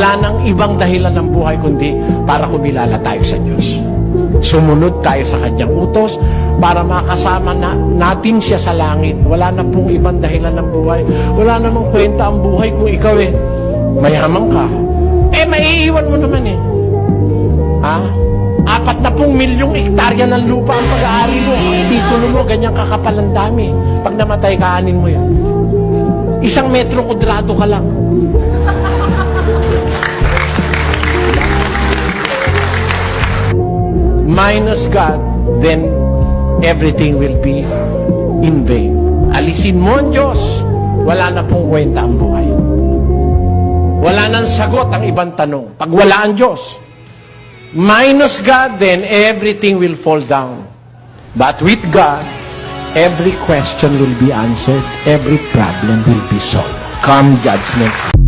wala nang ibang dahilan ng buhay kundi para kumilala tayo sa Diyos. Sumunod tayo sa Kanyang utos para makasama natin siya sa langit. Wala na pong ibang dahilan ng buhay. Wala namang kwenta ang buhay kung ikaw mayaman ka. Maiiwan mo naman Ha? 40 milyong hektarya ng lupa ang pag-aari mo. Ang titulo mo, ganyan kakapal ang dami. Pag namatay, kaanin mo yan. 1 metro kudrado ka lang. Minus God, then everything will be in vain. Alisin mo ang Diyos, wala na pong kwenta ang buhay. Wala nang sagot ang ibang tanong. Pag wala ang Diyos, minus God, then everything will fall down. But with God, every question will be answered, every problem will be solved. Come judgment.